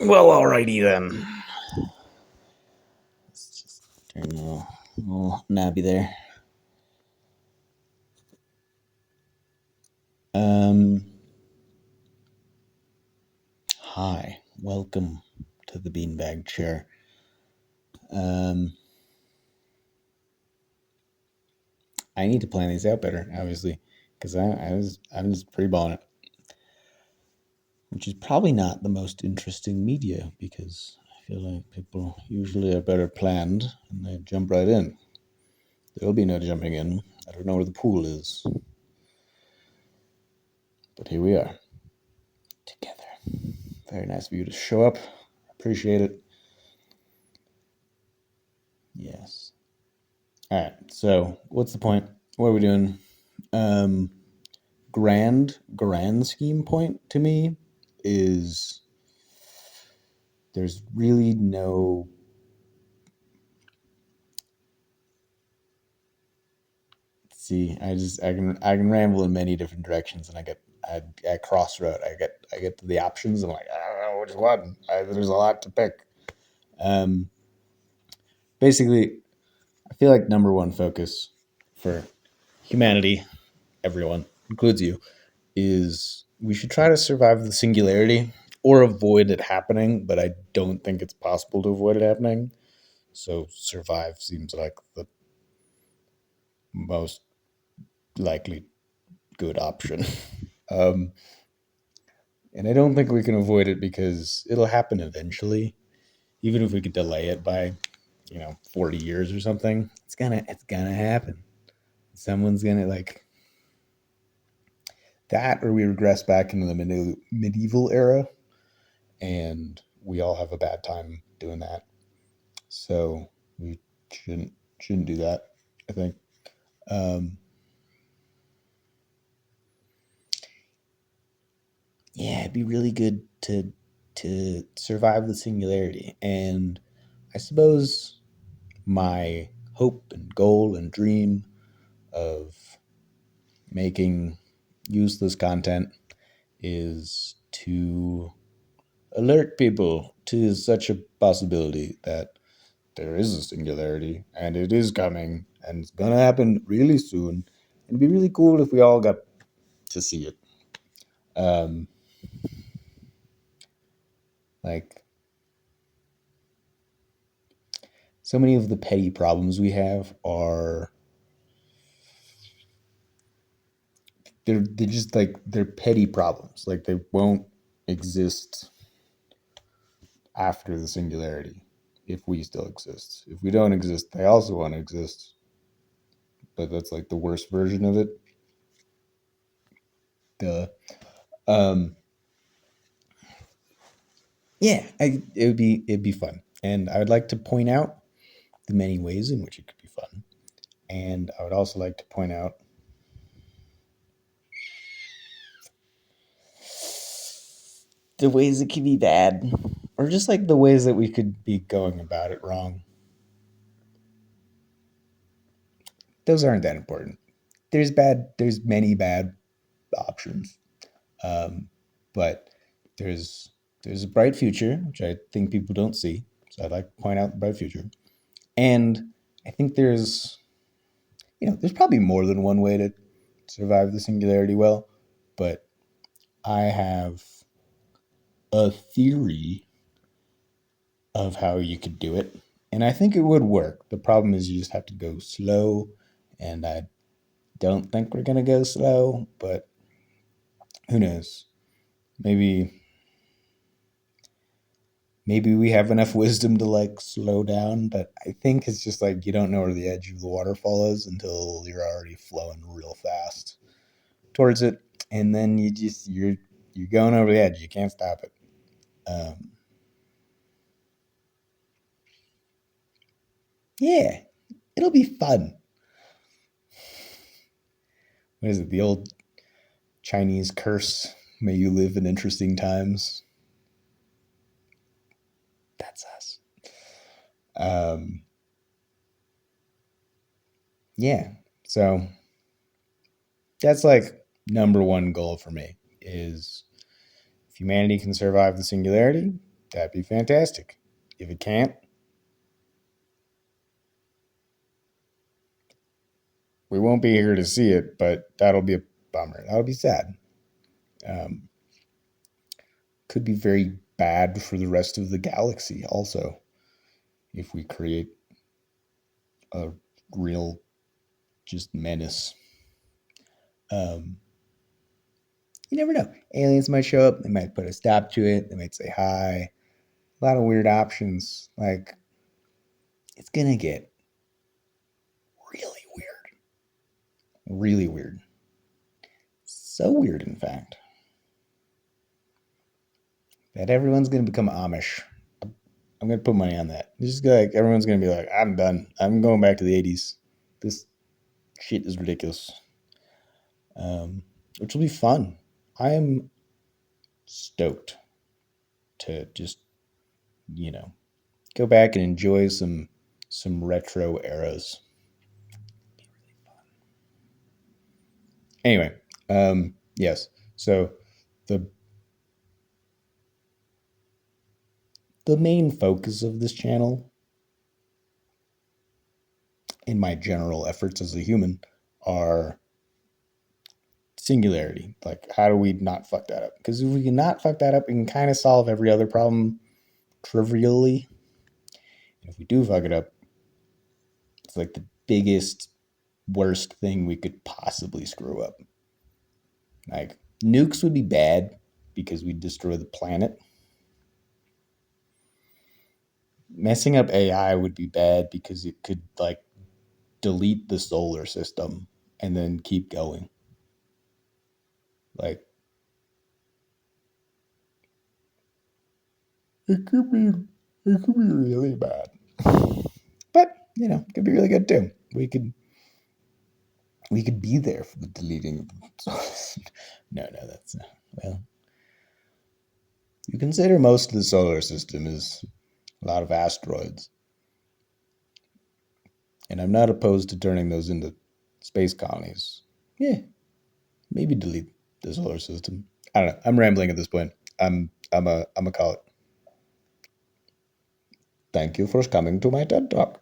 Well, alrighty then. Let's just turn the little knobby there. Um, Hi, welcome to the beanbag chair. Um, I need to plan these out better, obviously, because I'm just pretty balling it, which is probably not the most interesting media because I feel like people usually are better planned and they jump right in. There'll be no jumping in. I don't know where the pool is, but here we are together. Very nice of you to show up. Appreciate it. Yes. All right. So, what's the point? What are we doing? Um, grand scheme point to me is there's really no see. I can ramble in many different directions, and I at crossroad. I get to the options. I'm like, I don't know which one. There's a lot to pick. Um, Basically, I feel like number one focus for humanity, everyone includes you, is we should try to survive the singularity or avoid it happening, but I don't think it's possible to avoid it happening. So survive seems like the most likely good option. um, and I don't think we can avoid it because it'll happen eventually, even if we could delay it by 40 years or something. It's gonna happen. Someone's gonna like that, or we regress back into the medieval era, and we all have a bad time doing that. So we shouldn't do that, I think. Um, yeah, it'd be really good to survive the singularity. And I suppose my hope and goal and dream of making useless content is to alert people to such a possibility that there is a singularity and it is coming and it's gonna happen really soon. It'd be really cool if we all got to see it. Um, like so many of the petty problems we have are they're just like they're petty problems. Like they won't exist after the singularity if we still exist. If we don't exist, they also won't exist. But that's like the worst version of it. Duh. Um, yeah, it'd be fun, and I would like to point out the many ways in which it could be fun, and I would also like to point out the ways it could be bad, or just like the ways that we could be going about it wrong. Those aren't that important. There's many bad options, um, but there's there's a bright future, which I think people don't see. So I'd like to point out the bright future, and I think there's probably more than one way to survive the singularity well, but I have a theory of how you could do it. And I think it would work. The problem is you just have to go slow. And I don't think we're going to go slow, but who knows? Maybe maybe we have enough wisdom to like slow down, but I think it's just like you don't know where the edge of the waterfall is until you're already flowing real fast towards it. And then you're going over the edge. You can't stop it. Um, yeah, it'll be fun. What is it? The old Chinese curse. May you live in interesting times. That's us. Um, yeah. So that's like number one goal for me is if humanity can survive the singularity, That'd be fantastic. If it can't, we won't be here to see it, but that'll be a bummer. That'll be sad. Um, could be very bad for the rest of the galaxy, also, if we create a real just menace. Um, you never know. Aliens might show up. They might put a stop to it. They might say hi. A lot of weird options. Like, it's going to get really weird. Really weird. So weird, in fact, that everyone's going to become Amish. I'm going to put money on that. It's just like everyone's going to be like, I'm done. I'm going back to the 80s. This shit is ridiculous. Which will be fun. I am stoked to just, you know, go back and enjoy some retro eras. Anyway, yes. So the the main focus of this channel in my general efforts as a human are singularity. Like, how do we not fuck that up? Because if we can not fuck that up, we can kind of solve every other problem trivially. And if we do fuck it up, it's like the biggest, worst thing we could possibly screw up. Like, nukes would be bad because we'd destroy the planet. Messing up AI would be bad because it could, like, delete the solar system and then keep going. Like, it could be it could be really bad. But, it could be really good too. We could be there for the deleting. No, that's well. You consider most of the solar system is a lot of asteroids, and I'm not opposed to turning those into space colonies. Yeah, maybe delete the solar system. I don't know. I'm rambling at this point. I'm a call it. Thank you for coming to my TED talk.